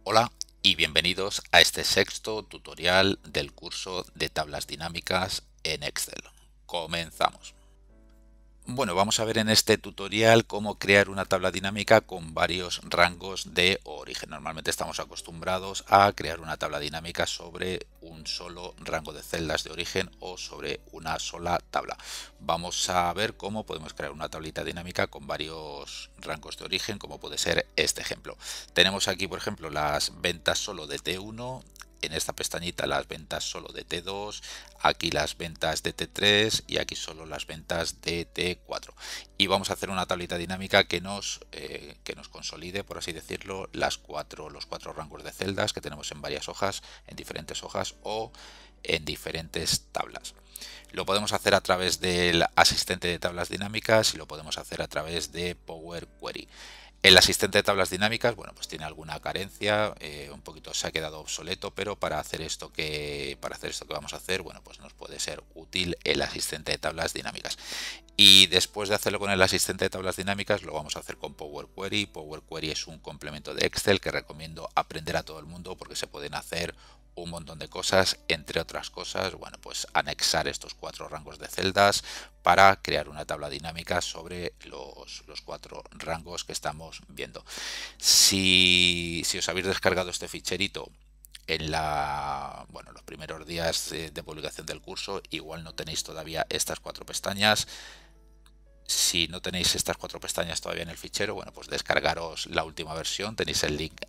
Hola y bienvenidos a este sexto tutorial del curso de tablas dinámicas en Excel. Comenzamos. Bueno, vamos a ver en este tutorial cómo crear una tabla dinámica con varios rangos de origen. Normalmente estamos acostumbrados a crear una tabla dinámica sobre un solo rango de celdas de origen o sobre una sola tabla. Vamos a ver cómo podemos crear una tablita dinámica con varios rangos de origen, como puede ser este ejemplo. Tenemos aquí, por ejemplo, las ventas solo de T1. En esta pestañita las ventas solo de T2, aquí las ventas de T3 y aquí solo las ventas de T4. Y vamos a hacer una tablita dinámica que nos consolide, por así decirlo, los cuatro rangos de celdas que tenemos en varias hojas, en diferentes hojas o en diferentes tablas. Lo podemos hacer a través del asistente de tablas dinámicas y lo podemos hacer a través de Power Query. El asistente de tablas dinámicas, bueno, pues tiene alguna carencia, un poquito se ha quedado obsoleto, pero para hacer esto que vamos a hacer, bueno, pues nos puede ser útil el asistente de tablas dinámicas. Y después de hacerlo con el asistente de tablas dinámicas, lo vamos a hacer con Power Query. Power Query es un complemento de Excel que recomiendo aprender a todo el mundo porque se pueden hacer un montón de cosas, entre otras cosas, bueno, pues anexar estos cuatro rangos de celdas para crear una tabla dinámica sobre los cuatro rangos que estamos viendo. Si os habéis descargado este ficherito en los primeros días de publicación del curso, igual no tenéis todavía estas cuatro pestañas. Si no tenéis estas cuatro pestañas todavía en el fichero, bueno, pues descargaros la última versión, tenéis el link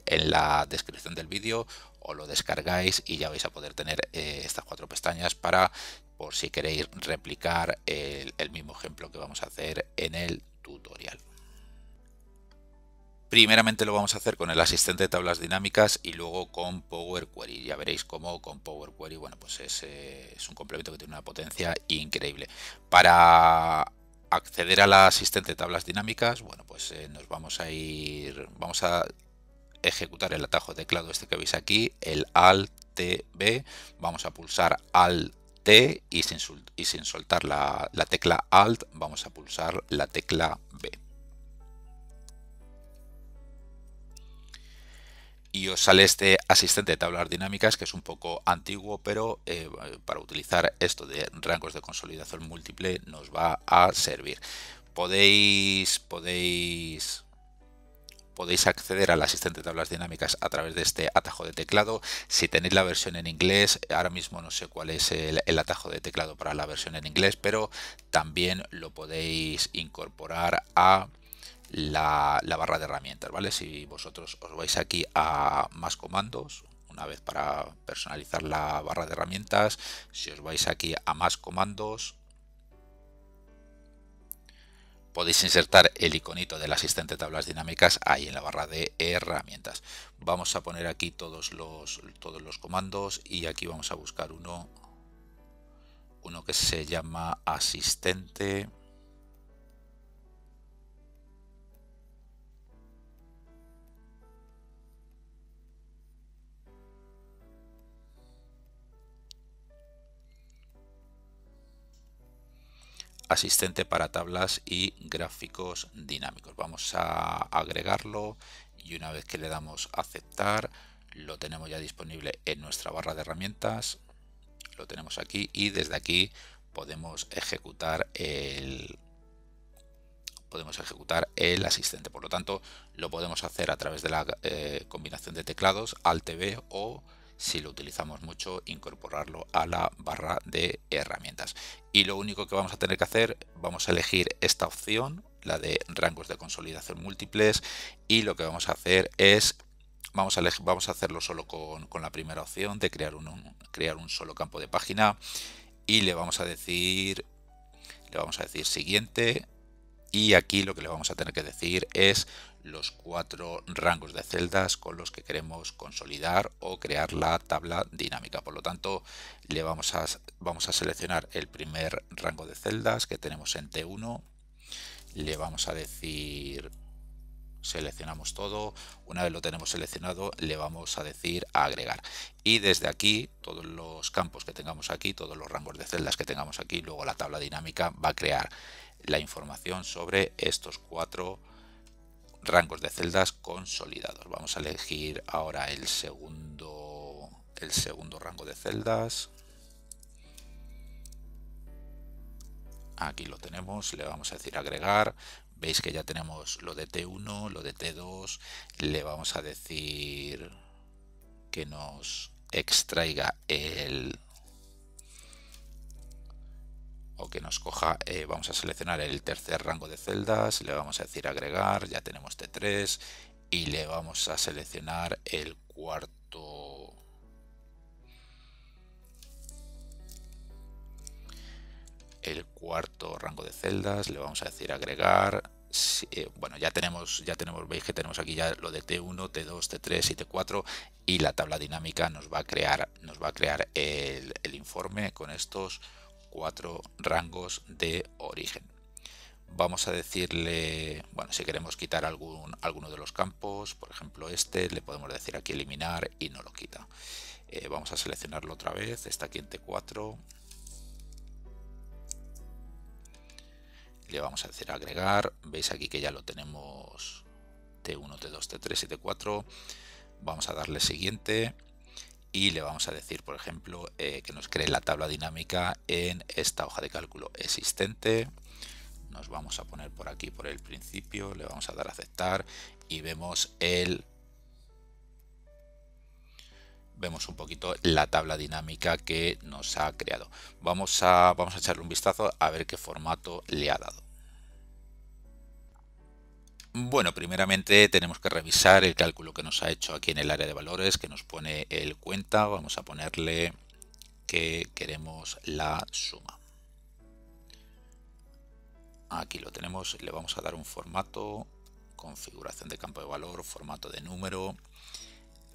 en la descripción del vídeo, o lo descargáis y ya vais a poder tener estas cuatro pestañas para, por si queréis replicar el mismo ejemplo que vamos a hacer en el tutorial. Primeramente lo vamos a hacer con el asistente de tablas dinámicas y luego con Power Query. Ya veréis cómo con Power Query, bueno, pues es un complemento que tiene una potencia increíble. Para acceder al asistente de tablas dinámicas, bueno, pues nos vamos a ejecutar el atajo de teclado este que veis aquí, el Alt T B. Vamos a pulsar Alt T y sin soltar la tecla Alt, vamos a pulsar la tecla B. Y os sale este asistente de tablas dinámicas que es un poco antiguo, pero para utilizar esto de rangos de consolidación múltiple nos va a servir. Podéis acceder al asistente de tablas dinámicas a través de este atajo de teclado. Si tenéis la versión en inglés, ahora mismo no sé cuál es el atajo de teclado para la versión en inglés, pero también lo podéis incorporar a la barra de herramientas, ¿vale? Si vosotros os vais aquí a más comandos, una vez para personalizar la barra de herramientas, si os vais aquí a más comandos, podéis insertar el iconito del asistente de tablas dinámicas ahí en la barra de herramientas. Vamos a poner aquí todos los comandos y aquí vamos a buscar uno que se llama asistente. Asistente para tablas y gráficos dinámicos. Vamos a agregarlo y una vez que le damos a aceptar, lo tenemos ya disponible en nuestra barra de herramientas. Lo tenemos aquí y desde aquí podemos ejecutar el asistente. Por lo tanto, lo podemos hacer a través de la combinación de teclados Alt B, o si lo utilizamos mucho, incorporarlo a la barra de herramientas. Y lo único que vamos a tener que hacer, vamos a elegir esta opción, la de rangos de consolidación múltiples, y lo que vamos a hacer es vamos a hacerlo solo con la primera opción de crear un solo campo de página, y le vamos a decir siguiente. Y aquí lo que le vamos a tener que decir es los cuatro rangos de celdas con los que queremos consolidar o crear la tabla dinámica. Por lo tanto, vamos a seleccionar el primer rango de celdas que tenemos en T1. Le vamos a decir, seleccionamos todo. Una vez lo tenemos seleccionado, le vamos a decir agregar. Y desde aquí, todos los campos que tengamos aquí, todos los rangos de celdas que tengamos aquí, luego la tabla dinámica va a crear la información sobre estos cuatro rangos de celdas consolidados. Vamos a elegir ahora el segundo rango de celdas. Aquí lo tenemos, le vamos a decir agregar. Veis que ya tenemos lo de T1, lo de T2. Le vamos a decir que nos extraiga o que nos coja, vamos a seleccionar el tercer rango de celdas, le vamos a decir agregar, ya tenemos T3 y le vamos a seleccionar el cuarto rango de celdas, le vamos a decir agregar. Bueno, ya tenemos, veis que tenemos aquí ya lo de T1, T2, T3 y T4 y la tabla dinámica nos va a crear el informe con estos 4 rangos de origen. Vamos a decirle, bueno, si queremos quitar alguno de los campos, por ejemplo le podemos decir aquí eliminar y no lo quita. Vamos a seleccionarlo otra vez, está aquí en T4. Le vamos a decir agregar, veis aquí que ya lo tenemos T1, T2, T3 y T4. Vamos a darle siguiente y le vamos a decir, por ejemplo, que nos cree la tabla dinámica en esta hoja de cálculo existente. Nos vamos a poner por aquí por el principio, le vamos a dar a aceptar y vemos un poquito la tabla dinámica que nos ha creado. Vamos a echarle un vistazo a ver qué formato le ha dado. Bueno, primeramente tenemos que revisar el cálculo que nos ha hecho aquí en el área de valores, que nos pone el cuenta. Vamos a ponerle que queremos la suma. Aquí lo tenemos, le vamos a dar un formato, configuración de campo de valor, formato de número.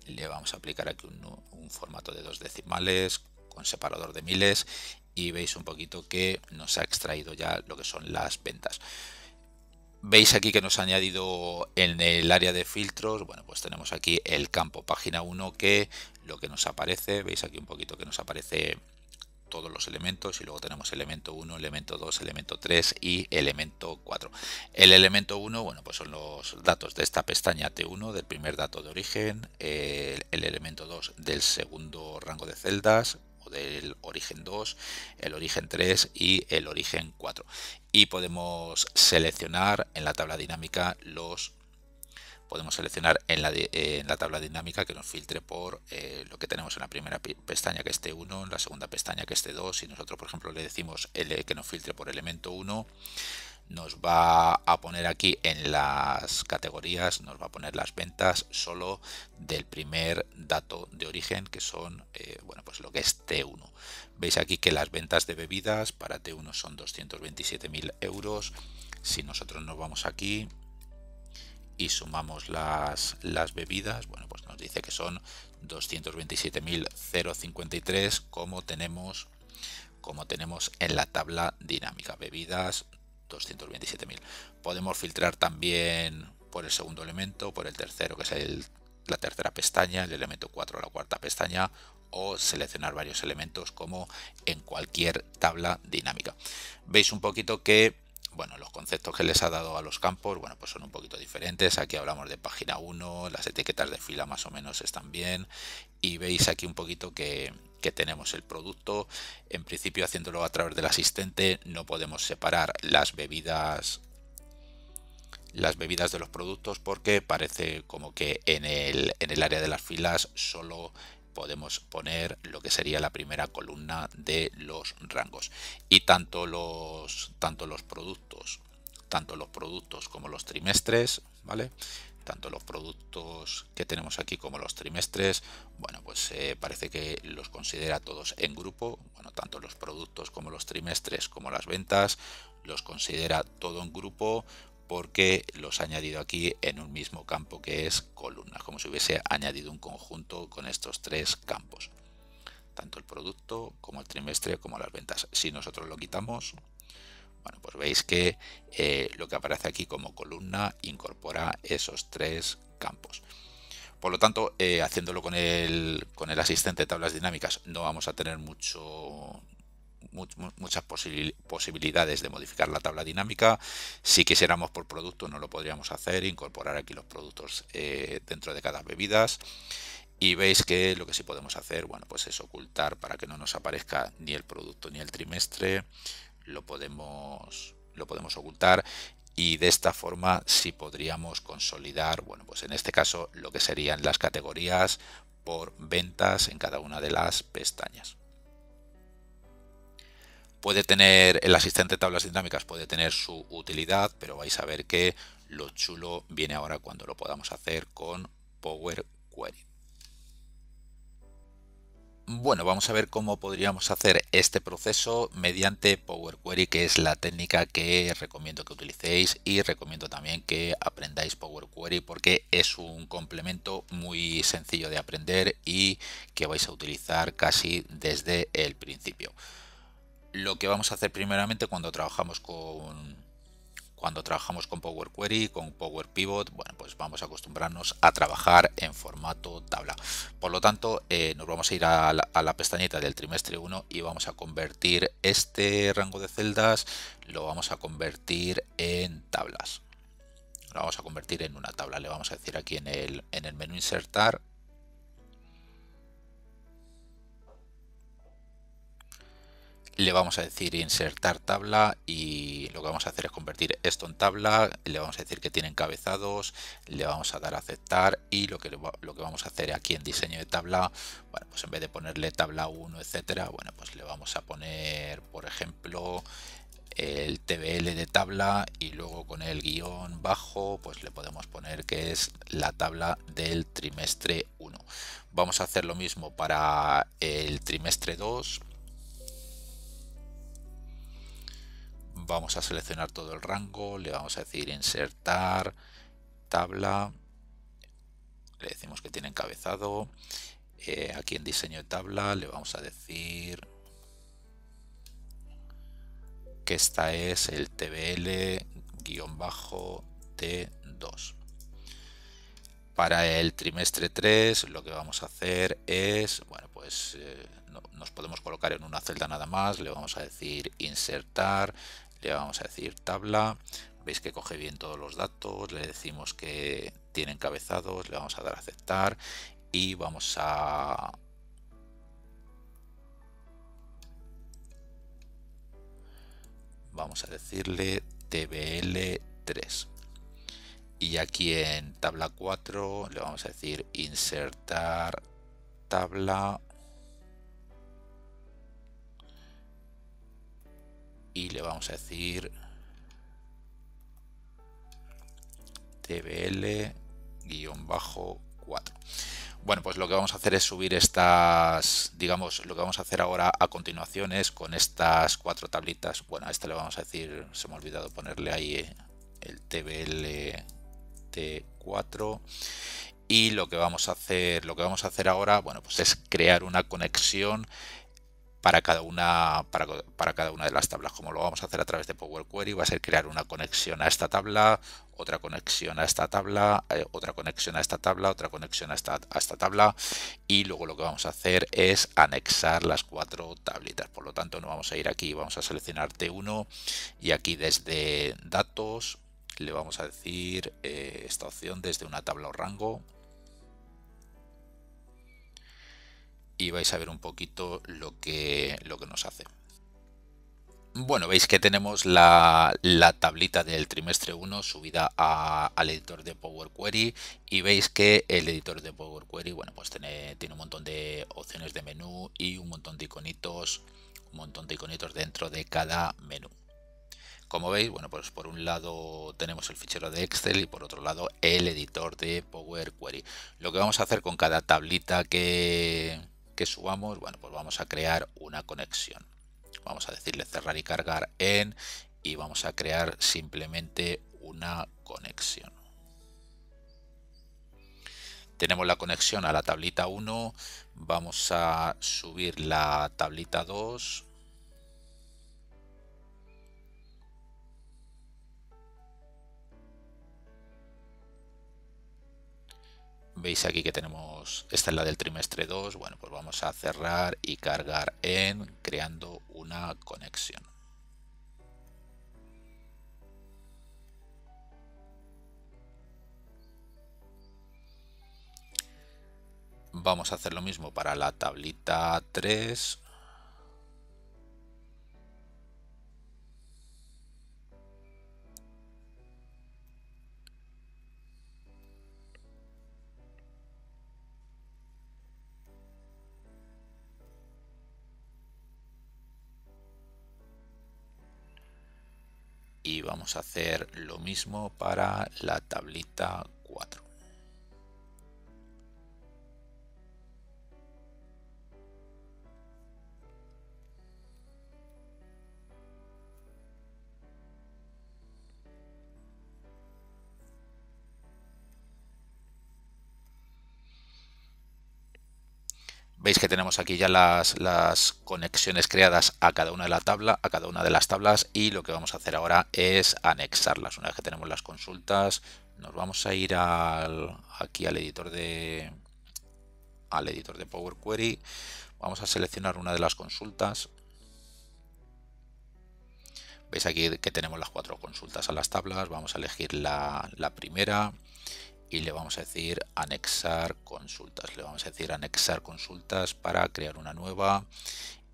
Le vamos a aplicar aquí un formato de 2 decimales con separador de miles y veis un poquito que nos ha extraído ya lo que son las ventas. Veis aquí que nos ha añadido en el área de filtros, bueno, pues tenemos aquí el campo página 1 que lo que nos aparece, veis aquí un poquito que nos aparece todos los elementos y luego tenemos elemento 1, elemento 2, elemento 3 y elemento 4. El elemento 1, bueno, pues son los datos de esta pestaña T1 del primer dato de origen, el elemento 2 del segundo rango de celdas o del origen 2, el origen 3 y el origen 4. Y podemos seleccionar en la tabla dinámica en la tabla dinámica que nos filtre por lo que tenemos en la primera pestaña que es T1, en la segunda pestaña que es T2. Si nosotros por ejemplo le decimos que nos filtre por elemento 1, nos va a poner aquí en las categorías, nos va a poner las ventas solo del primer dato de origen, que son bueno, pues lo que es T1. Veis aquí que las ventas de bebidas para T1 son 227.000 euros. Si nosotros nos vamos aquí y sumamos las bebidas, bueno, pues nos dice que son 227.053 como tenemos en la tabla dinámica. Bebidas 227.000. Podemos filtrar también por el segundo elemento, por el tercero, que es la tercera pestaña, el elemento 4, la cuarta pestaña, o seleccionar varios elementos como en cualquier tabla dinámica. Veis un poquito que bueno, los conceptos que les ha dado a los campos, bueno, pues son un poquito diferentes. Aquí hablamos de página 1, las etiquetas de fila más o menos están bien. Y veis aquí un poquito que tenemos el producto. En principio, haciéndolo a través del asistente, no podemos separar las bebidas de los productos porque parece como que en el área de las filas solo podemos poner lo que sería la primera columna de los rangos y tanto los productos como los trimestres, ¿vale? Tanto los productos que tenemos aquí como los trimestres, bueno, pues parece que los considera todos en grupo. Bueno, tanto los productos como los trimestres como las ventas los considera todo en grupo porque los ha añadido aquí en un mismo campo que es columnas, como si hubiese añadido un conjunto con estos 3 campos, tanto el producto como el trimestre como las ventas. Si nosotros lo quitamos, bueno, pues veis que lo que aparece aquí como columna incorpora esos 3 campos. Por lo tanto, haciéndolo con el asistente de tablas dinámicas no vamos a tener mucho muchas posibilidades de modificar la tabla dinámica. Si quisiéramos por producto no lo podríamos hacer, incorporar aquí los productos dentro de cada bebidas. Y veis que lo que sí podemos hacer, bueno, pues es ocultar para que no nos aparezca ni el producto ni el trimestre. Lo podemos ocultar, y de esta forma sí podríamos consolidar, bueno, pues en este caso lo que serían las categorías por ventas en cada una de las pestañas. Puede tener, el asistente de tablas dinámicas puede tener su utilidad, pero vais a ver que lo chulo viene ahora cuando lo podamos hacer con Power Query. Bueno, vamos a ver cómo podríamos hacer este proceso mediante Power Query, que es la técnica que recomiendo que utilicéis, y recomiendo también que aprendáis Power Query porque es un complemento muy sencillo de aprender y que vais a utilizar casi desde el principio. Lo que vamos a hacer primeramente cuando trabajamos con Power Query, con Power Pivot, bueno, pues vamos a acostumbrarnos a trabajar en formato tabla. Por lo tanto, nos vamos a ir a la pestañita del trimestre 1 y vamos a convertir este rango de celdas, lo vamos a convertir en tablas. Lo vamos a convertir en una tabla. Le vamos a decir aquí en el menú insertar. Le vamos a decir insertar tabla y lo que vamos a hacer es convertir esto en tabla. Le vamos a decir que tiene encabezados, le vamos a dar a aceptar, y lo que vamos a hacer aquí en diseño de tabla, bueno, pues en vez de ponerle tabla 1, etcétera, bueno, pues le vamos a poner, por ejemplo, el TBL de tabla, y luego con el guión bajo pues le podemos poner que es la tabla del trimestre 1. Vamos a hacer lo mismo para el trimestre 2. Vamos a seleccionar todo el rango, le vamos a decir insertar tabla, le decimos que tiene encabezado, aquí en diseño de tabla le vamos a decir que esta es el TBL-T2. Para el trimestre 3 lo que vamos a hacer es, bueno, pues nos podemos colocar en una celda nada más, le vamos a decir insertar, le vamos a decir tabla, veis que coge bien todos los datos, le decimos que tiene encabezados, le vamos a dar a aceptar y vamos a decirle TBL3. Y aquí en tabla 4 le vamos a decir insertar tabla y le vamos a decir TBL-4. Bueno, pues lo que vamos a hacer es subir estas, digamos, lo que vamos a hacer ahora a continuación es con estas 4 tablitas. Bueno, a esta le vamos a decir, se me ha olvidado ponerle ahí el TBL-T4. Y lo que vamos a hacer ahora, bueno, pues es crear una conexión para cada una de las tablas. Como lo vamos a hacer a través de Power Query, va a ser crear una conexión a esta tabla, otra conexión a esta tabla, otra conexión a esta tabla, otra conexión a esta tabla, y luego lo que vamos a hacer es anexar las 4 tablitas. Por lo tanto, nos vamos a ir aquí, vamos a seleccionar T1 y aquí desde datos le vamos a decir esta opción desde una tabla o rango. Y vais a ver un poquito lo que nos hace. Bueno, veis que tenemos la tablita del trimestre 1 subida al editor de Power Query, y veis que el editor de Power Query, bueno, pues tiene un montón de opciones de menú y un montón de iconitos dentro de cada menú. Como veis, bueno, pues por un lado tenemos el fichero de Excel y por otro lado el editor de Power Query. Lo que vamos a hacer con cada tablita que subamos, bueno, pues vamos a crear una conexión. Vamos a decirle cerrar y cargar en, y vamos a crear simplemente una conexión. Tenemos la conexión a la tablita 1, vamos a subir la tablita 2. Veis aquí que tenemos, esta es la del trimestre 2, bueno, pues vamos a cerrar y cargar en, creando una conexión. Vamos a hacer lo mismo para la tablita 3. Y vamos a hacer lo mismo para la tablita 4. Veis que tenemos aquí ya las conexiones creadas a cada una de las tablas, y lo que vamos a hacer ahora es anexarlas. Una vez que tenemos las consultas, nos vamos a ir aquí al editor de Power Query. Vamos a seleccionar una de las consultas. Veis aquí que tenemos las 4 consultas a las tablas. Vamos a elegir la primera y le vamos a decir anexar consultas. Le vamos a decir anexar consultas para crear una nueva,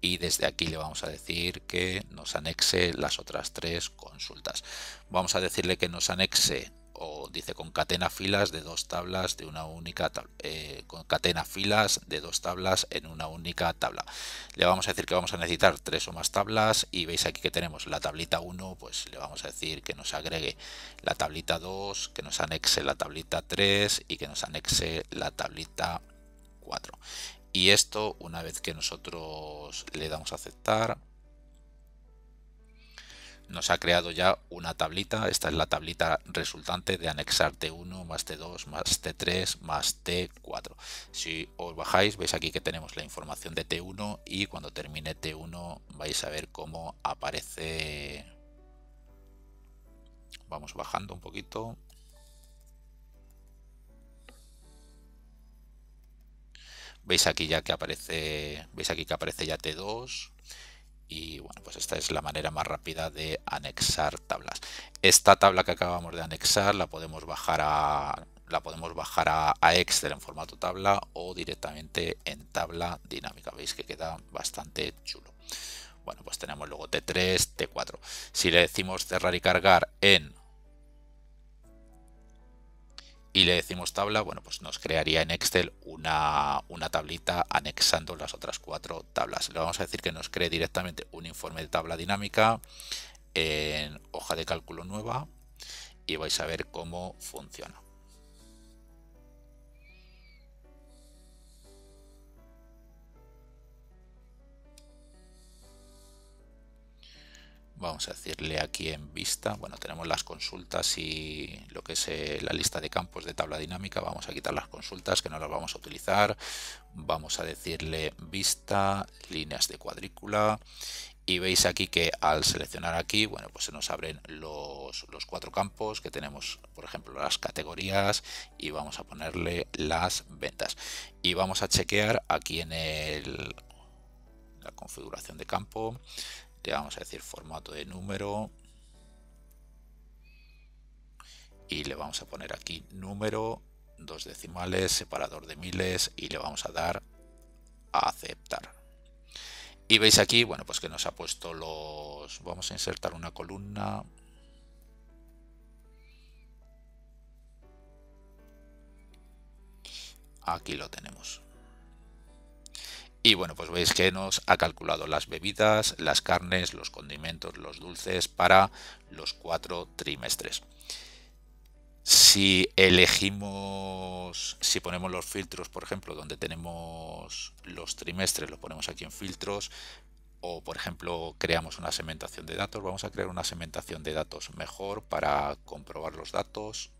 y desde aquí le vamos a decir que nos anexe las otras 3 consultas. Vamos a decirle que nos anexe, o dice concatena filas de 2 tablas de una única concatena filas de 2 tablas en una única tabla. Le vamos a decir que vamos a necesitar 3 o más tablas, y veis aquí que tenemos la tablita 1, pues le vamos a decir que nos agregue la tablita 2, que nos anexe la tablita 3 y que nos anexe la tablita 4. Y esto, una vez que nosotros le damos a aceptar, nos ha creado ya una tablita. Esta es la tablita resultante de anexar T1 más T2 más T3 más T4. Si os bajáis, veis aquí que tenemos la información de T1, y cuando termine T1 vais a ver cómo aparece. Vamos bajando un poquito. Veis aquí ya que aparece, ya T2. Y bueno, pues esta es la manera más rápida de anexar tablas. Esta tabla que acabamos de anexar la podemos bajar a Excel en formato tabla, o directamente en tabla dinámica. Veis que queda bastante chulo. Bueno, pues tenemos luego T3, T4. Si le decimos cerrar y cargar y le decimos tabla, bueno, pues nos crearía en Excel una tablita anexando las otras 4 tablas. Le vamos a decir que nos cree directamente un informe de tabla dinámica en hoja de cálculo nueva, y vais a ver cómo funciona. Vamos a decirle aquí en vista, bueno, tenemos las consultas y lo que es la lista de campos de tabla dinámica. Vamos a quitar las consultas, que no las vamos a utilizar. Vamos a decirle vista, líneas de cuadrícula, y veis aquí que al seleccionar aquí, bueno, pues se nos abren los 4 campos que tenemos, por ejemplo, las categorías, y vamos a ponerle las ventas. Y vamos a chequear aquí en la configuración de campo. Le vamos a decir formato de número, y le vamos a poner aquí número, 2 decimales, separador de miles, y le vamos a dar a aceptar. Y veis aquí, bueno, pues que nos ha puesto vamos a insertar una columna. Aquí lo tenemos. Y bueno, pues veis que nos ha calculado las bebidas, las carnes, los condimentos, los dulces para los 4 trimestres. Si ponemos los filtros, por ejemplo, donde tenemos los trimestres, lo ponemos aquí en filtros, o por ejemplo creamos una segmentación de datos, vamos a crear una segmentación de datos mejor para comprobar los datos.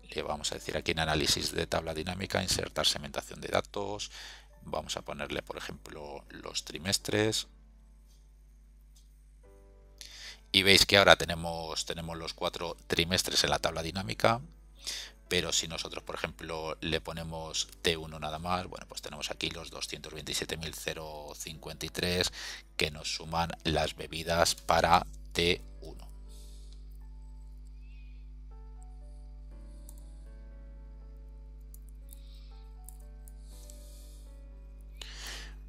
Le vamos a decir aquí en análisis de tabla dinámica, insertar segmentación de datos. Vamos a ponerle, por ejemplo, los trimestres. Y veis que ahora tenemos los 4 trimestres en la tabla dinámica, pero si nosotros, por ejemplo, le ponemos T1 nada más, bueno, pues tenemos aquí los 227.053 que nos suman las bebidas para T1.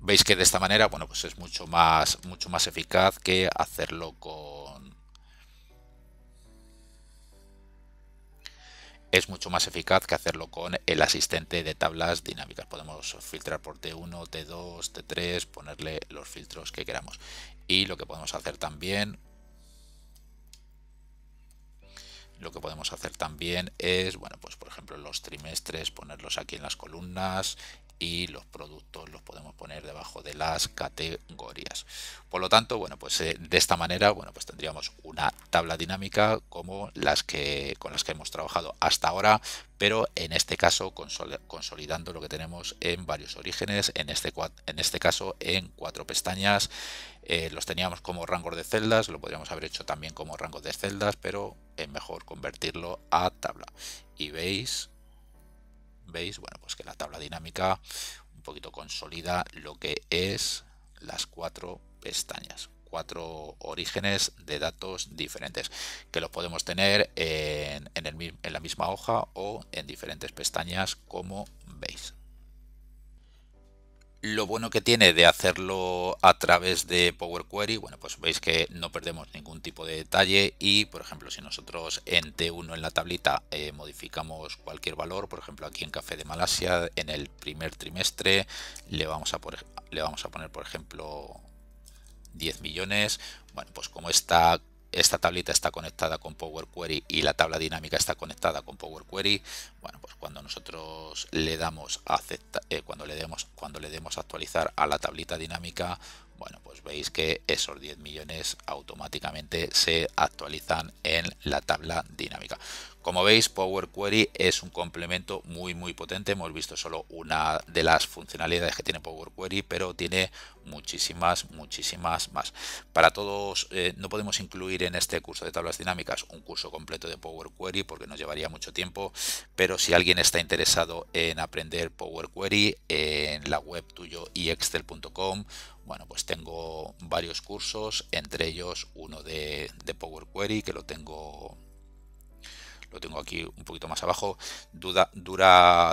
Veis que de esta manera, bueno, pues es mucho más eficaz que hacerlo con... Es mucho más eficaz que hacerlo con el asistente de tablas dinámicas. Podemos filtrar por T1, T2, T3, ponerle los filtros que queramos. Y lo que podemos hacer también... es, bueno, pues por ejemplo los trimestres, ponerlos aquí en las columnas y los productos los podemos poner debajo de las categorías. Por lo tanto, bueno, pues de esta manera, bueno, pues tendríamos una tabla dinámica como con las que hemos trabajado hasta ahora, pero en este caso consolidando lo que tenemos en varios orígenes, en este caso en 4 pestañas. Los teníamos como rangos de celdas, lo podríamos haber hecho también como rangos de celdas, pero es mejor convertirlo a tabla. Y veis, bueno, pues que la tabla dinámica un poquito consolida lo que es las 4 pestañas, 4 orígenes de datos diferentes, que los podemos tener en la misma hoja o en diferentes pestañas, como veis. Lo bueno que tiene de hacerlo a través de Power Query, bueno, pues veis que no perdemos ningún tipo de detalle y, por ejemplo, si nosotros en T1 en la tablita modificamos cualquier valor, por ejemplo, aquí en Café de Malasia, en el primer trimestre, le vamos a poner, por ejemplo, 10 millones. Bueno, pues como esta tablita está conectada con Power Query y la tabla dinámica está conectada con Power Query, bueno, pues cuando nosotros le damos a cuando le demos a actualizar a la tablita dinámica, bueno, pues veis que esos 10 millones automáticamente se actualizan en la tabla dinámica. Como veis, Power Query es un complemento muy potente. Hemos visto solo una de las funcionalidades que tiene Power Query, pero tiene muchísimas más. Para todos, no podemos incluir en este curso de tablas dinámicas un curso completo de Power Query porque nos llevaría mucho tiempo, pero si alguien está interesado en aprender Power Query, en la web tuyo y excel.com, bueno, pues tengo varios cursos, entre ellos uno de Power Query que lo tengo aquí un poquito más abajo.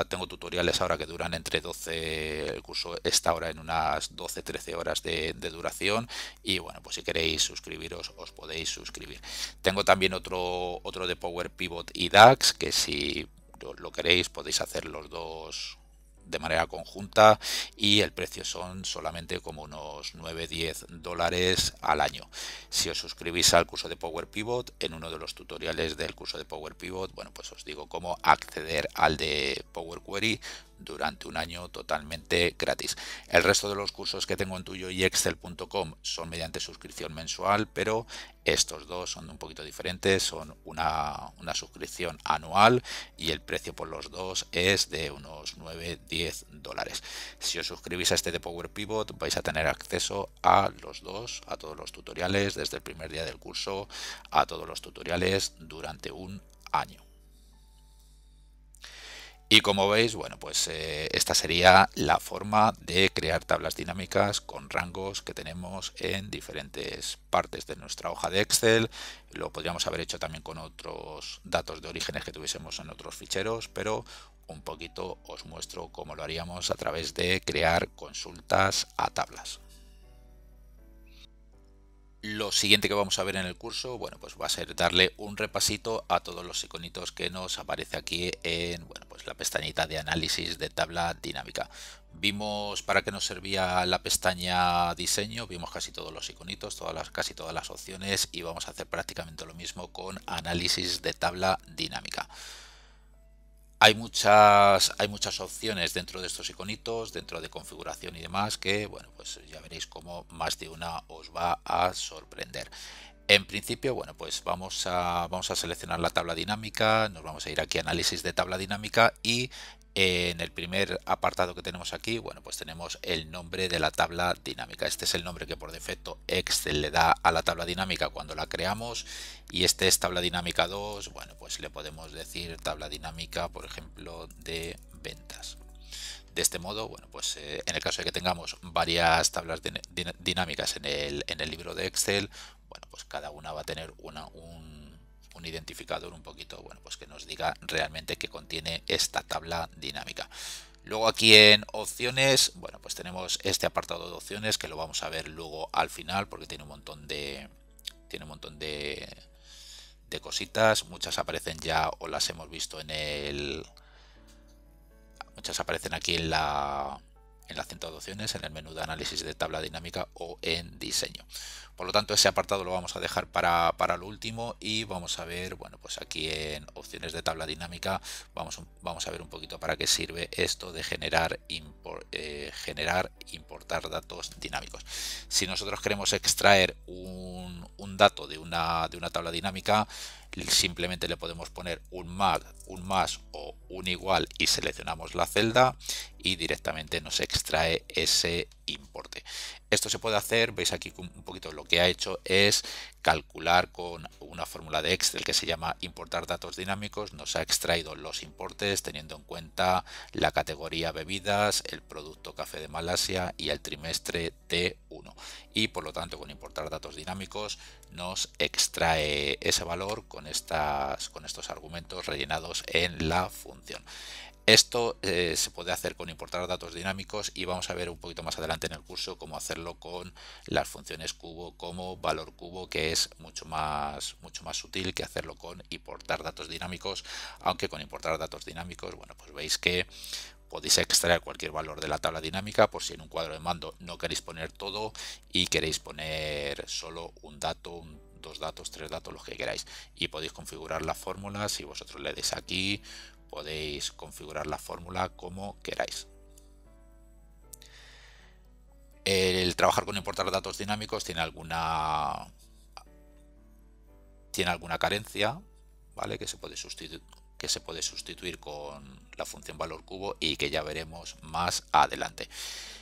Tengo tutoriales ahora que duran entre 12, el curso está ahora en unas 12-13 horas de duración, y bueno, pues si queréis suscribiros os podéis suscribir. Tengo también otro de Power Pivot y DAX, que si lo queréis podéis hacer los dos de manera conjunta, y el precio son solamente como unos 9-10 dólares al año. Si os suscribís al curso de Power Pivot, en uno de los tutoriales del curso de Power Pivot, bueno, pues os digo cómo acceder al de Power Query durante un año totalmente gratis. El resto de los cursos que tengo en tuyo y excel.com son mediante suscripción mensual, pero estos dos son un poquito diferentes, son una suscripción anual y el precio por los dos es de unos 9-10 dólares. Si os suscribís a este de Power Pivot vais a tener acceso a los dos, a todos los tutoriales desde el primer día del curso, a todos los tutoriales durante un año. Y como veis, bueno, pues esta sería la forma de crear tablas dinámicas con rangos que tenemos en diferentes partes de nuestra hoja de Excel. Lo podríamos haber hecho también con otros datos de orígenes que tuviésemos en otros ficheros, pero un poquito os muestro cómo lo haríamos a través de crear consultas a tablas. Lo siguiente que vamos a ver en el curso, bueno, pues va a ser darle un repasito a todos los iconitos que nos aparece aquí en, bueno, pues la pestañita de análisis de tabla dinámica. Vimos para qué nos servía la pestaña diseño, vimos casi todos los iconitos, casi todas las opciones, y vamos a hacer prácticamente lo mismo con análisis de tabla dinámica. Hay muchas opciones dentro de estos iconitos, dentro de configuración y demás, que bueno, pues ya veréis cómo más de una os va a sorprender. En principio, bueno, pues vamos a seleccionar la tabla dinámica, nos vamos a ir aquí a análisis de tabla dinámica, y En el primer apartado que tenemos aquí, bueno, pues tenemos el nombre de la tabla dinámica. Este es el nombre que por defecto Excel le da a la tabla dinámica cuando la creamos, y este es tabla dinámica 2. Bueno, pues le podemos decir tabla dinámica, por ejemplo, de ventas. De este modo, bueno, pues en el caso de que tengamos varias tablas dinámicas en el libro de Excel, bueno, pues cada una va a tener un identificador un poquito, bueno, pues que nos diga realmente qué contiene esta tabla dinámica. Luego aquí en opciones, bueno, pues tenemos este apartado de opciones que lo vamos a ver luego al final porque tiene un montón de cositas. Muchas aparecen ya o las hemos visto muchas aparecen aquí en la cinta de opciones, en el menú de análisis de tabla dinámica o en diseño. Por lo tanto, ese apartado lo vamos a dejar para lo último, y vamos a ver, bueno, pues aquí en opciones de tabla dinámica vamos a ver un poquito para qué sirve esto de generar, importar datos dinámicos. Si nosotros queremos extraer un dato de una tabla dinámica, simplemente le podemos poner un más o un igual y seleccionamos la celda y directamente nos extrae ese importe. Esto se puede hacer, veis aquí un poquito lo que ha hecho es calcular con una fórmula de Excel que se llama importar datos dinámicos. Nos ha extraído los importes teniendo en cuenta la categoría bebidas, el producto café de Malasia y el trimestre T1, y por lo tanto con importar datos dinámicos nos extrae ese valor con estos argumentos rellenados en la función. Esto se puede hacer con importar datos dinámicos, y vamos a ver un poquito más adelante en el curso cómo hacerlo con las funciones cubo como valor cubo, que es mucho más sutil que hacerlo con importar datos dinámicos, aunque con importar datos dinámicos, bueno, pues veis que podéis extraer cualquier valor de la tabla dinámica por si en un cuadro de mando no queréis poner todo y queréis poner solo un dato, dos datos, tres datos, los que queráis, y podéis configurar la fórmula. Si vosotros le dais aquí, podéis configurar la fórmula como queráis. El trabajar con importar datos dinámicos tiene alguna carencia, ¿vale? Que se puede sustituir con la función valor cubo y que ya veremos más adelante.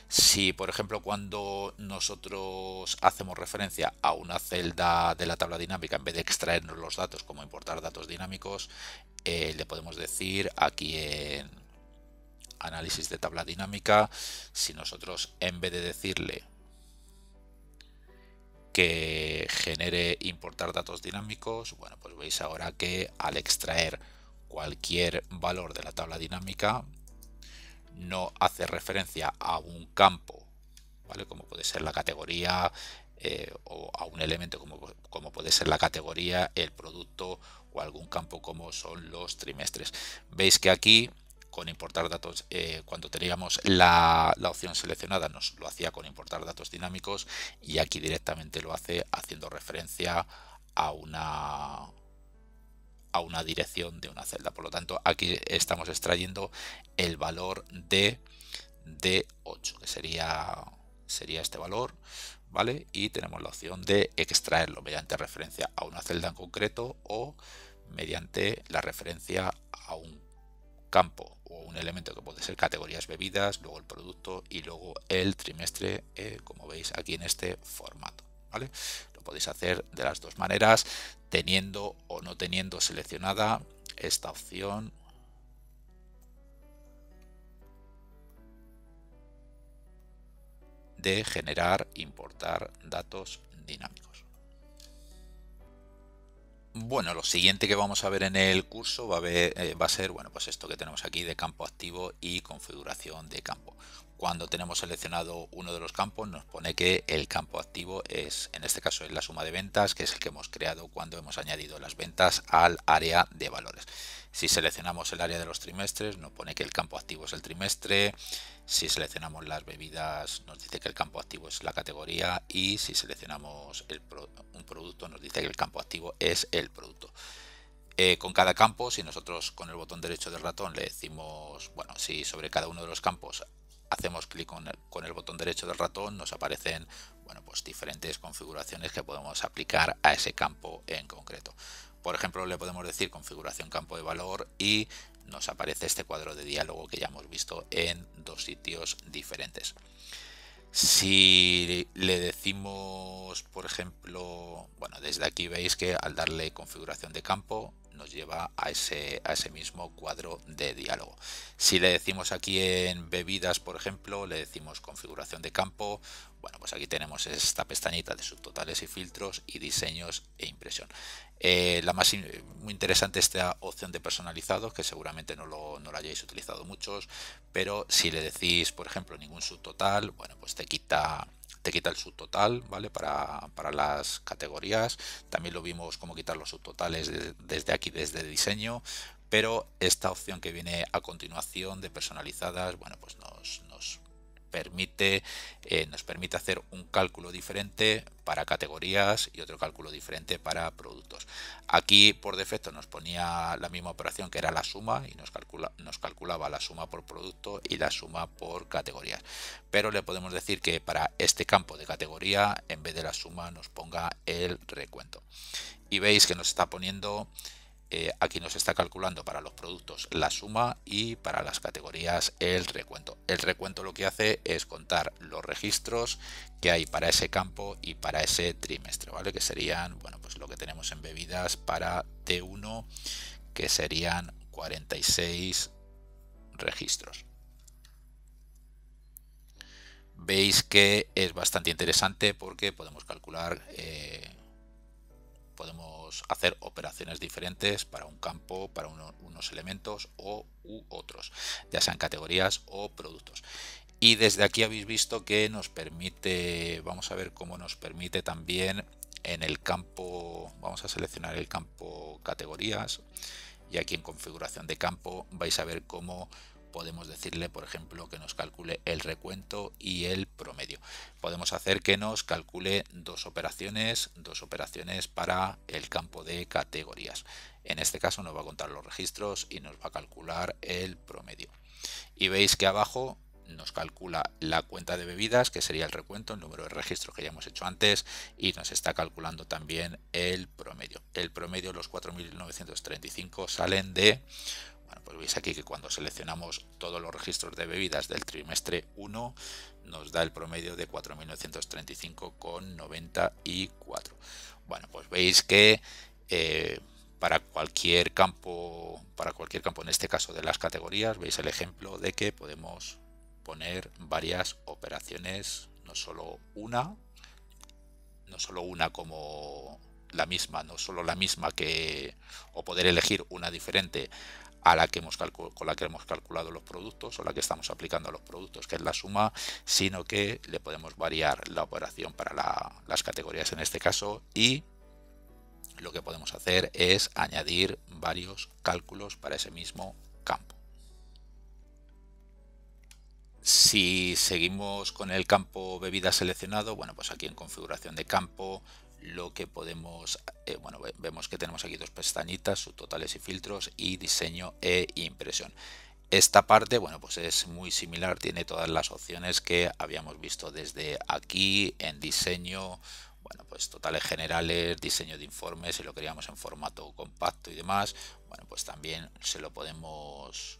Si, por ejemplo, cuando nosotros hacemos referencia a una celda de la tabla dinámica, en vez de extraernos los datos como importar datos dinámicos, le podemos decir aquí en análisis de tabla dinámica, si nosotros en vez de decirle que genere importar datos dinámicos, bueno, pues veis ahora que al extraer cualquier valor de la tabla dinámica no hace referencia a un campo, ¿vale? Como puede ser la categoría, o a un elemento como puede ser la categoría, el producto, o algún campo como son los trimestres. Veis que aquí con importar datos, cuando teníamos la opción seleccionada, nos lo hacía con importar datos dinámicos, y aquí directamente lo hace haciendo referencia a una dirección de una celda. Por lo tanto, aquí estamos extrayendo el valor de D8, que sería este valor, ¿vale? Y tenemos la opción de extraerlo mediante referencia a una celda en concreto o mediante la referencia a un campo o un elemento que puede ser categorías bebidas, luego el producto y luego el trimestre, como veis aquí en este formato, ¿vale? Lo podéis hacer de las dos maneras, teniendo o no teniendo seleccionada esta opción de generar, importar datos dinámicos. Bueno, lo siguiente que vamos a ver en el curso va a ser, bueno, pues esto que tenemos aquí de campo activo y configuración de campo. Cuando tenemos seleccionado uno de los campos, nos pone que el campo activo es, en este caso, es la suma de ventas, que es el que hemos creado cuando hemos añadido las ventas al área de valores. Si seleccionamos el área de los trimestres, nos pone que el campo activo es el trimestre. Si seleccionamos las bebidas, nos dice que el campo activo es la categoría, y si seleccionamos un producto, nos dice que el campo activo es el producto. Con cada campo, si nosotros con el botón derecho del ratón le decimos, bueno, si sobre cada uno de los campos hacemos clic con el botón derecho del ratón, nos aparecen, bueno, pues diferentes configuraciones que podemos aplicar a ese campo en concreto. Por ejemplo, le podemos decir configuración campo de valor y nos aparece este cuadro de diálogo que ya hemos visto en dos sitios diferentes. Si le decimos, por ejemplo, bueno, desde aquí veis que al darle configuración de campo nos lleva a ese mismo cuadro de diálogo. Si le decimos aquí en bebidas, por ejemplo, le decimos configuración de campo, bueno, pues aquí tenemos esta pestañita de subtotales y filtros y diseños e impresión. Muy interesante esta opción de personalizado, que seguramente no lo hayáis utilizado muchos, pero si le decís, por ejemplo, ningún subtotal, bueno, pues te quita el subtotal, ¿vale? Para las categorías. También lo vimos cómo quitar los subtotales desde aquí, desde diseño, pero esta opción que viene a continuación de personalizadas, bueno, pues nos permite hacer un cálculo diferente para categorías y otro cálculo diferente para productos. Aquí por defecto nos ponía la misma operación, que era la suma, y nos calculaba la suma por producto y la suma por categorías, pero le podemos decir que para este campo de categoría, en vez de la suma, nos ponga el recuento. Y veis que nos está poniendo aquí nos está calculando para los productos la suma y para las categorías el recuento. El recuento lo que hace es contar los registros que hay para ese campo y para ese trimestre, ¿vale? Que serían, bueno, pues lo que tenemos en bebidas para T1, que serían 46 registros. Veis que es bastante interesante porque podemos calcular podemos hacer operaciones diferentes para un campo, para unos elementos u otros, ya sean categorías o productos. Y desde aquí habéis visto que nos permite, vamos a ver cómo nos permite también en el campo, vamos a seleccionar el campo categorías, y aquí en configuración de campo vais a ver cómo podemos decirle, por ejemplo, que nos calcule el recuento y el promedio. Podemos hacer que nos calcule dos operaciones para el campo de categorías. En este caso nos va a contar los registros y nos va a calcular el promedio. Y veis que abajo nos calcula la cuenta de bebidas, que sería el recuento, el número de registros que ya hemos hecho antes, y nos está calculando también el promedio. El promedio, los 4.935 salen de... Bueno, pues veis aquí que cuando seleccionamos todos los registros de bebidas del trimestre 1 nos da el promedio de 4.935,94. Bueno, pues veis que para cualquier campo, en este caso de las categorías, veis el ejemplo de que podemos poner varias operaciones, no solo una como la misma, no solo la misma o poder elegir una diferente a la que con la que hemos calculado los productos o la que estamos aplicando a los productos, que es la suma, sino que le podemos variar la operación para las categorías en este caso, y lo que podemos hacer es añadir varios cálculos para ese mismo campo. Si seguimos con el campo bebida seleccionado, bueno, pues aquí en configuración de campo lo que podemos, bueno, vemos que tenemos aquí dos pestañitas, subtotales y filtros, y diseño e impresión. Esta parte, bueno, pues es muy similar, tiene todas las opciones que habíamos visto desde aquí en diseño. Bueno, pues totales generales, diseño de informes, si lo queríamos en formato compacto y demás, bueno, pues también se lo podemos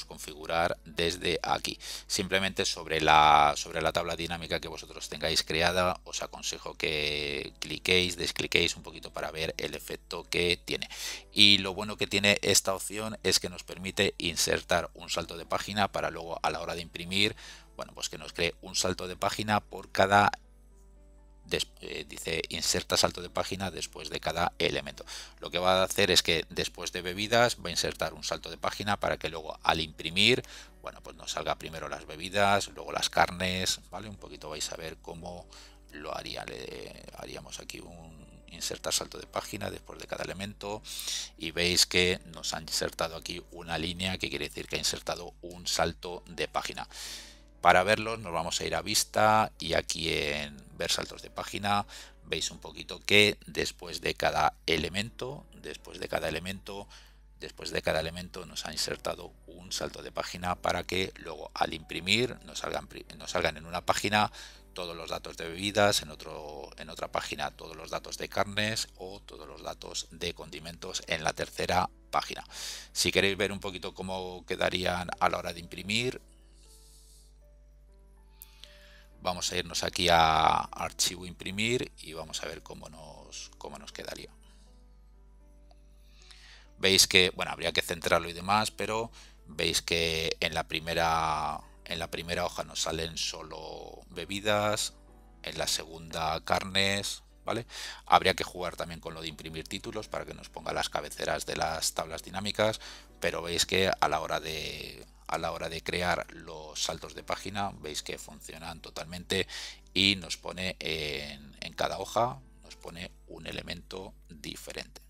configurar desde aquí. Simplemente sobre la tabla dinámica que vosotros tengáis creada, os aconsejo que cliquéis, descliquéis un poquito para ver el efecto que tiene. Y lo bueno que tiene esta opción es que nos permite insertar un salto de página para luego, a la hora de imprimir, bueno, pues que nos cree un salto de página por cada dice inserta salto de página después de cada elemento. Lo que va a hacer es que después de bebidas va a insertar un salto de página para que luego al imprimir, bueno, pues nos salga primero las bebidas, luego las carnes, ¿vale? Un poquito vais a ver cómo lo haría. Haríamos aquí un insertar salto de página después de cada elemento, y veis que nos han insertado aquí una línea, que quiere decir que ha insertado un salto de página. Para verlos nos vamos a ir a vista, y aquí en ver saltos de página veis un poquito que después de cada elemento nos ha insertado un salto de página para que luego al imprimir nos salgan en una página todos los datos de bebidas, en otra página todos los datos de carnes o todos los datos de condimentos en la tercera página. Si queréis ver un poquito cómo quedarían a la hora de imprimir, vamos a irnos aquí a archivo imprimir y vamos a ver cómo nos quedaría. Veis que, bueno, habría que centrarlo y demás, pero veis que en la primera hoja nos salen solo bebidas, en la segunda carnes, ¿vale? Habría que jugar también con lo de imprimir títulos para que nos ponga las cabeceras de las tablas dinámicas, pero veis que a la hora de crear los saltos de página, veis que funcionan totalmente y nos pone en cada hoja, nos pone un elemento diferente.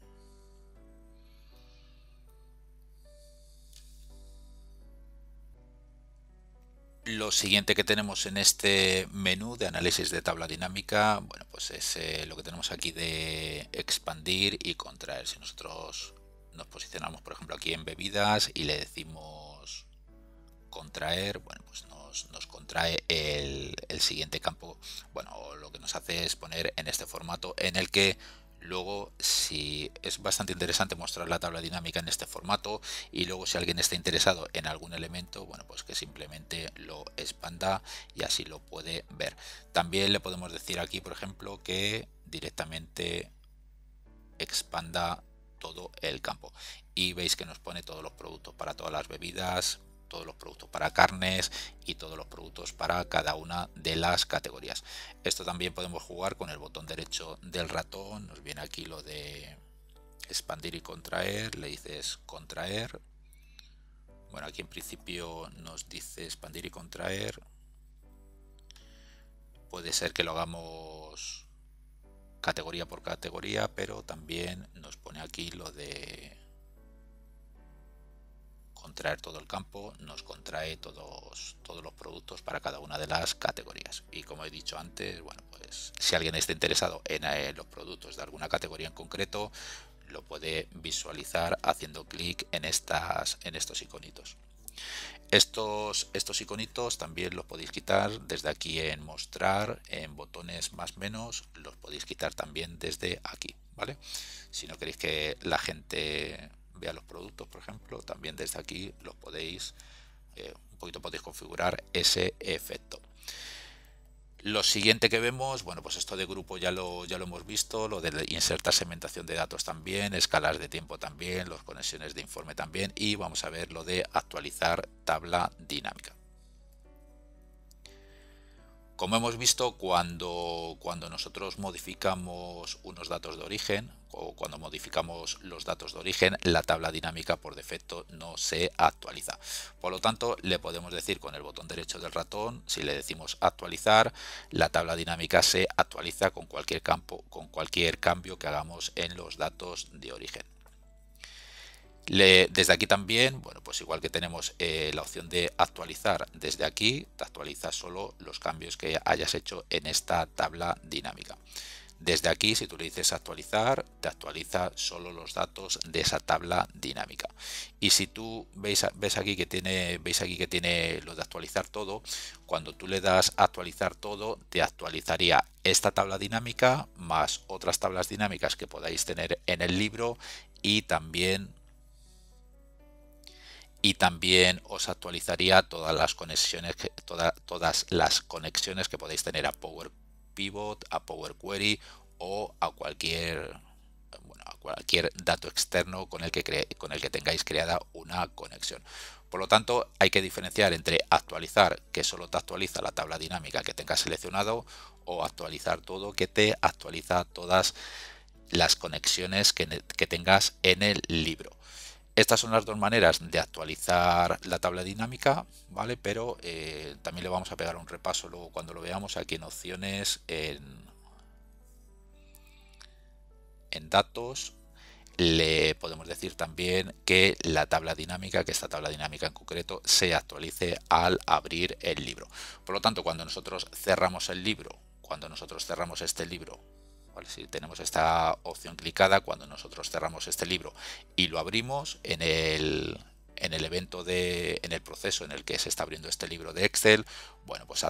Lo siguiente que tenemos en este menú de análisis de tabla dinámica, bueno, pues es lo que tenemos aquí de expandir y contraer. Si nosotros nos posicionamos, por ejemplo, aquí en bebidas y le decimos contraer, bueno, pues nos contrae el siguiente campo. Bueno, lo que nos hace es poner en este formato en el que luego, si es bastante interesante mostrar la tabla dinámica en este formato, y luego si alguien está interesado en algún elemento, bueno, pues que simplemente lo expanda y así lo puede ver. También le podemos decir aquí, por ejemplo, que directamente expanda todo el campo y veis que nos pone todos los productos para todas las bebidas, todos los productos para carnes y todos los productos para cada una de las categorías. Esto también podemos jugar con el botón derecho del ratón. Nos viene aquí lo de expandir y contraer, le dices contraer. Bueno, aquí en principio nos dice expandir y contraer. Puede ser que lo hagamos categoría por categoría, pero también nos pone aquí lo de contraer todo el campo, nos contrae todos los productos para cada una de las categorías. Y como he dicho antes, bueno, pues si alguien está interesado en los productos de alguna categoría en concreto, lo puede visualizar haciendo clic en estos iconitos. Estos iconitos también los podéis quitar desde aquí en mostrar, en botones más menos, los podéis quitar también desde aquí, ¿vale? Si no queréis que la gente vea los productos, por ejemplo, también desde aquí los podéis, un poquito podéis configurar ese efecto. Lo siguiente que vemos, bueno, pues esto de grupo ya lo hemos visto, lo de insertar segmentación de datos también, escalas de tiempo también, las conexiones de informe también, y vamos a ver lo de actualizar tabla dinámica. Como hemos visto, cuando nosotros modificamos unos datos de origen o cuando modificamos los datos de origen, la tabla dinámica por defecto no se actualiza. Por lo tanto, le podemos decir con el botón derecho del ratón, si le decimos actualizar, la tabla dinámica se actualiza con cualquier cambio que hagamos en los datos de origen. Desde aquí también, bueno, pues igual que tenemos la opción de actualizar, desde aquí te actualiza solo los cambios que hayas hecho en esta tabla dinámica. Desde aquí, si tú le dices actualizar, te actualiza solo los datos de esa tabla dinámica. Y si tú veis aquí que tiene lo de actualizar todo, cuando tú le das actualizar todo, te actualizaría esta tabla dinámica más otras tablas dinámicas que podáis tener en el libro y también os actualizaría todas las conexiones que podéis tener a Power Pivot, a Power Query o a cualquier dato externo con el que tengáis creada una conexión. Por lo tanto, hay que diferenciar entre actualizar, que solo te actualiza la tabla dinámica que tengas seleccionado, o actualizar todo, que te actualiza todas las conexiones que tengas en el libro. Estas son las dos maneras de actualizar la tabla dinámica, ¿vale? Pero también le vamos a pegar un repaso luego cuando lo veamos aquí en opciones, en datos. Le podemos decir también que la tabla dinámica, que esta tabla dinámica en concreto, se actualice al abrir el libro. Por lo tanto, cuando nosotros cerramos el libro, cuando nosotros cerramos este libro, si tenemos esta opción clicada, cuando nosotros cerramos este libro y lo abrimos en en el evento en el proceso en el que se está abriendo este libro de Excel, bueno, pues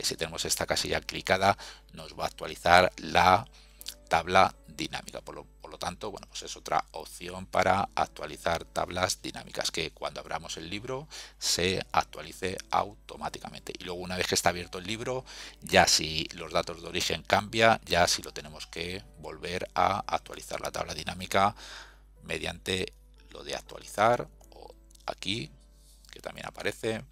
si tenemos esta casilla clicada, nos va a actualizar la tabla dinámica. Por lo tanto, bueno, pues es otra opción para actualizar tablas dinámicas, que cuando abramos el libro se actualice automáticamente. Y luego, una vez que está abierto el libro, ya si los datos de origen cambia, ya si lo tenemos que volver a actualizar la tabla dinámica mediante lo de actualizar, o aquí, que también aparece,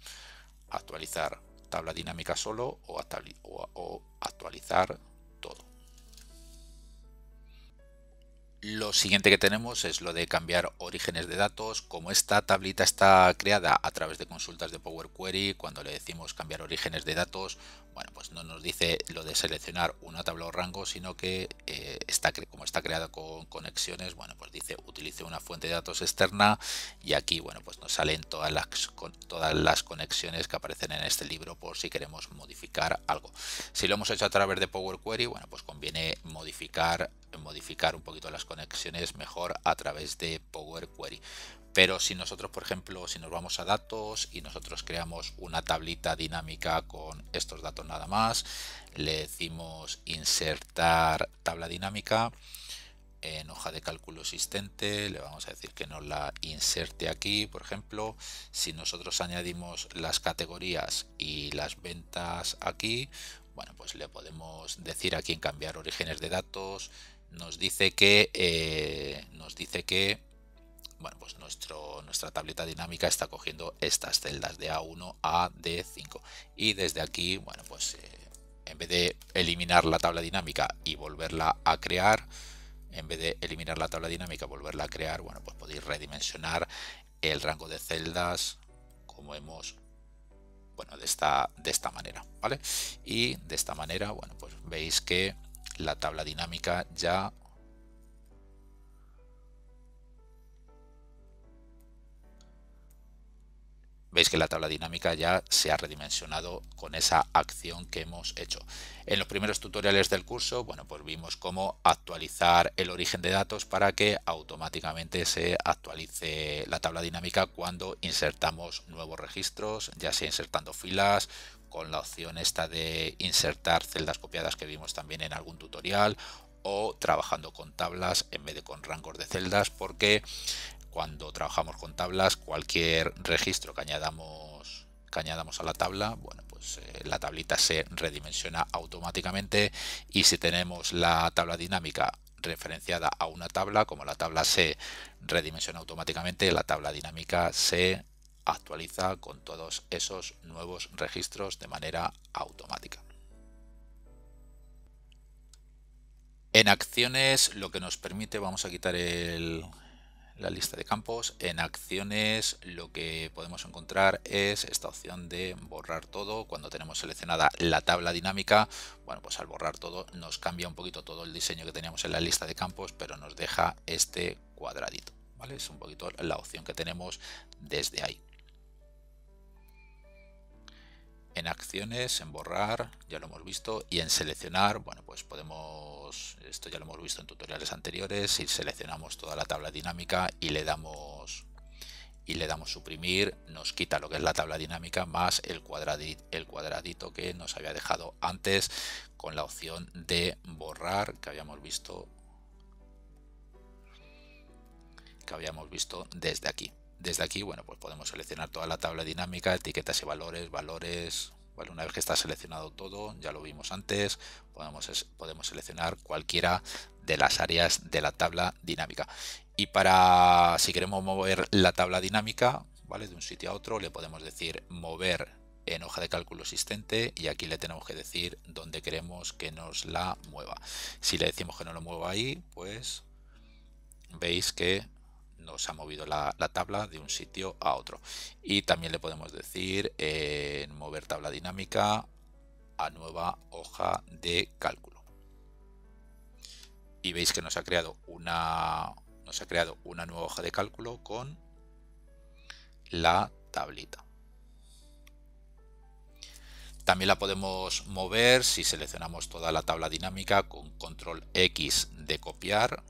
actualizar tabla dinámica solo o actualizar todo. Lo siguiente que tenemos es lo de cambiar orígenes de datos. Como esta tablita está creada a través de consultas de Power Query, cuando le decimos cambiar orígenes de datos, bueno, pues no nos dice lo de seleccionar una tabla o rango, sino que como está creada con conexiones, bueno, pues dice utilice una fuente de datos externa, y aquí, bueno, pues nos salen todas las conexiones que aparecen en este libro por si queremos modificar algo. Si lo hemos hecho a través de Power Query, bueno, pues conviene modificar un poquito las conexiones mejor a través de Power Query. Pero si nosotros, por ejemplo, si nos vamos a datos y nosotros creamos una tablita dinámica con estos datos nada más, le decimos insertar tabla dinámica en hoja de cálculo existente, le vamos a decir que nos la inserte aquí. Por ejemplo, si nosotros añadimos las categorías y las ventas aquí, bueno, pues le podemos decir aquí en cambiar orígenes de datos, nos dice que bueno, pues nuestra tableta dinámica está cogiendo estas celdas de A1 a D5, y desde aquí, bueno, pues en vez de eliminar la tabla dinámica y volverla a crear, volverla a crear, bueno, pues podéis redimensionar el rango de celdas como hemos, bueno, de esta manera, ¿vale? Y de esta manera, bueno, pues veis que la tabla dinámica ya se ha redimensionado con esa acción que hemos hecho. En los primeros tutoriales del curso, bueno, pues vimos cómo actualizar el origen de datos para que automáticamente se actualice la tabla dinámica cuando insertamos nuevos registros, ya sea insertando filas, con la opción esta de insertar celdas copiadas que vimos también en algún tutorial, o trabajando con tablas en vez de con rangos de celdas, porque cuando trabajamos con tablas, cualquier registro que añadamos a la tabla, bueno, pues la tablita se redimensiona automáticamente, y si tenemos la tabla dinámica referenciada a una tabla, como la tabla se redimensiona automáticamente, la tabla dinámica se actualiza con todos esos nuevos registros de manera automática. En acciones, lo que nos permite, vamos a quitar la lista de campos. En acciones lo que podemos encontrar es esta opción de borrar todo. Cuando tenemos seleccionada la tabla dinámica, bueno, pues al borrar todo nos cambia un poquito todo el diseño que teníamos en la lista de campos, pero nos deja este cuadradito, ¿vale? Es un poquito la opción que tenemos desde ahí. En acciones, en borrar, ya lo hemos visto, y en seleccionar, bueno, pues esto ya lo hemos visto en tutoriales anteriores. Si seleccionamos toda la tabla dinámica y le damos suprimir, nos quita lo que es la tabla dinámica más el cuadradito que nos había dejado antes con la opción de borrar que habíamos visto desde aquí. Desde aquí, bueno, pues podemos seleccionar toda la tabla dinámica, etiquetas y valores, ¿vale? Una vez que está seleccionado todo, ya lo vimos antes, podemos seleccionar cualquiera de las áreas de la tabla dinámica. Y si queremos mover la tabla dinámica, ¿vale?, de un sitio a otro, le podemos decir mover en hoja de cálculo existente, y aquí le tenemos que decir dónde queremos que nos la mueva. Si le decimos que no lo mueva ahí, pues veis que nos ha movido la tabla de un sitio a otro. Y también le podemos decir mover tabla dinámica a nueva hoja de cálculo, y veis que nos ha creado una nueva hoja de cálculo con la tablita. También la podemos mover si seleccionamos toda la tabla dinámica con control X de copiar,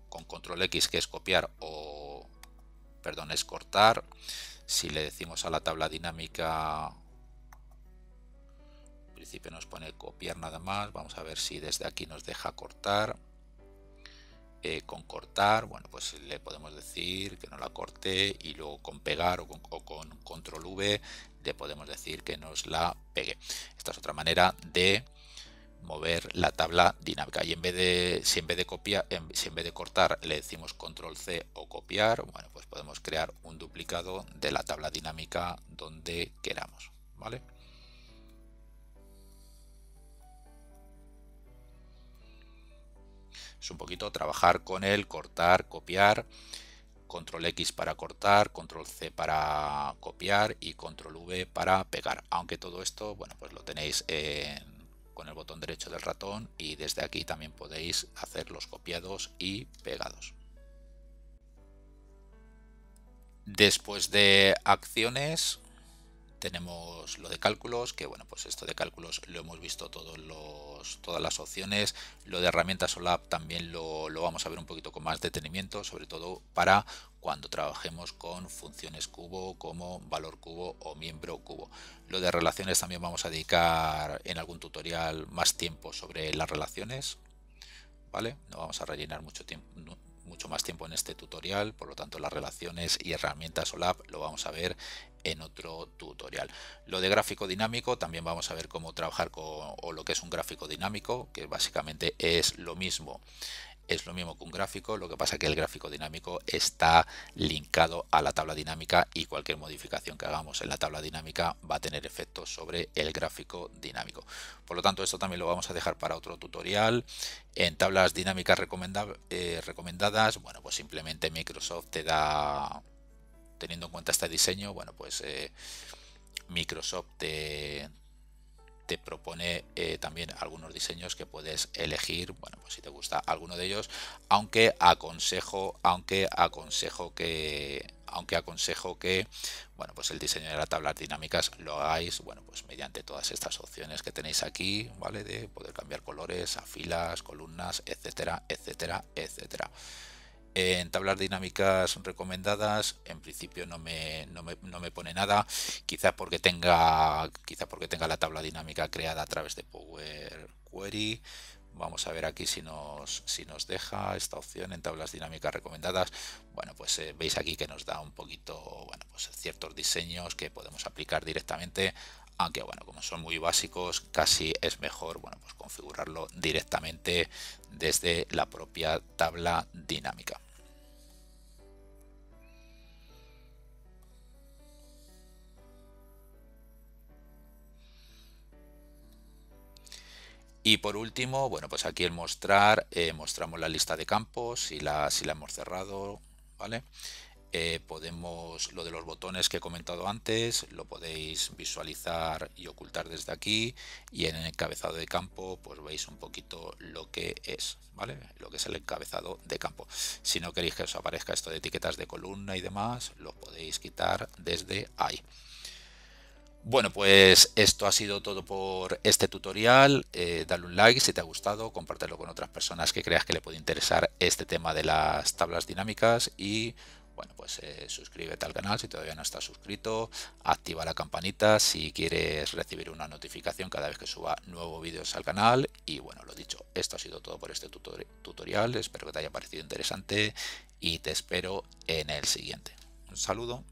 con control X, que es copiar, o perdón, es cortar. Si le decimos a la tabla dinámica, en principio nos pone copiar nada más. Vamos a ver si desde aquí nos deja cortar. Con cortar, bueno, pues le podemos decir que no la corte, y luego con pegar o con control V le podemos decir que nos la pegue. Esta es otra manera de mover la tabla dinámica, y si en vez de cortar le decimos control C o copiar, bueno, pues podemos crear un duplicado de la tabla dinámica donde queramos, ¿vale? Es un poquito trabajar con el cortar, copiar, control X para cortar, control C para copiar y control V para pegar, aunque todo esto, bueno, pues lo tenéis con el botón derecho del ratón, y desde aquí también podéis hacer los copiados y pegados. Después de acciones tenemos lo de cálculos, que bueno, pues esto de cálculos lo hemos visto todas las opciones. Lo de herramientas OLAP también lo vamos a ver un poquito con más detenimiento, sobre todo para cuando trabajemos con funciones cubo como valor cubo o miembro cubo. Lo de relaciones también vamos a dedicar en algún tutorial más tiempo sobre las relaciones, ¿vale? No vamos a rellenar mucho más tiempo en este tutorial, por lo tanto las relaciones y herramientas OLAP lo vamos a ver en otro tutorial. Lo de gráfico dinámico también vamos a ver cómo trabajar o lo que es un gráfico dinámico, que básicamente es lo mismo que un gráfico. Lo que pasa es que el gráfico dinámico está linkado a la tabla dinámica, y cualquier modificación que hagamos en la tabla dinámica va a tener efectos sobre el gráfico dinámico. Por lo tanto, esto también lo vamos a dejar para otro tutorial. En tablas dinámicas recomendadas, bueno, pues simplemente Microsoft te da, teniendo en cuenta este diseño, bueno, pues Microsoft te propone también algunos diseños que puedes elegir, bueno, pues si te gusta alguno de ellos, aunque aconsejo que bueno, pues el diseño de las tablas dinámicas lo hagáis, bueno, pues mediante todas estas opciones que tenéis aquí, ¿vale? De poder cambiar colores a filas, columnas, etcétera, etcétera, etcétera. En tablas dinámicas recomendadas, en principio no me pone nada, quizás porque tenga la tabla dinámica creada a través de Power Query. Vamos a ver aquí si nos deja esta opción en tablas dinámicas recomendadas. Bueno, pues veis aquí que nos da un poquito, bueno, pues ciertos diseños que podemos aplicar directamente, aunque bueno, como son muy básicos, casi es mejor, bueno, pues configurarlo directamente desde la propia tabla dinámica. Y por último, bueno, pues aquí el mostrar, mostramos la lista de campos si la hemos cerrado, ¿vale? Podemos, lo de los botones que he comentado antes, lo podéis visualizar y ocultar desde aquí, y en el encabezado de campo pues veis un poquito lo que es, ¿vale? Lo que es el encabezado de campo. Si no queréis que os aparezca esto de etiquetas de columna y demás, lo podéis quitar desde ahí. Bueno, pues esto ha sido todo por este tutorial. Dale un like si te ha gustado, compártelo con otras personas que creas que le puede interesar este tema de las tablas dinámicas, y bueno, pues suscríbete al canal si todavía no estás suscrito, activa la campanita si quieres recibir una notificación cada vez que suba nuevos vídeos al canal. Y bueno, lo dicho, esto ha sido todo por este tutorial. Espero que te haya parecido interesante y te espero en el siguiente. Un saludo.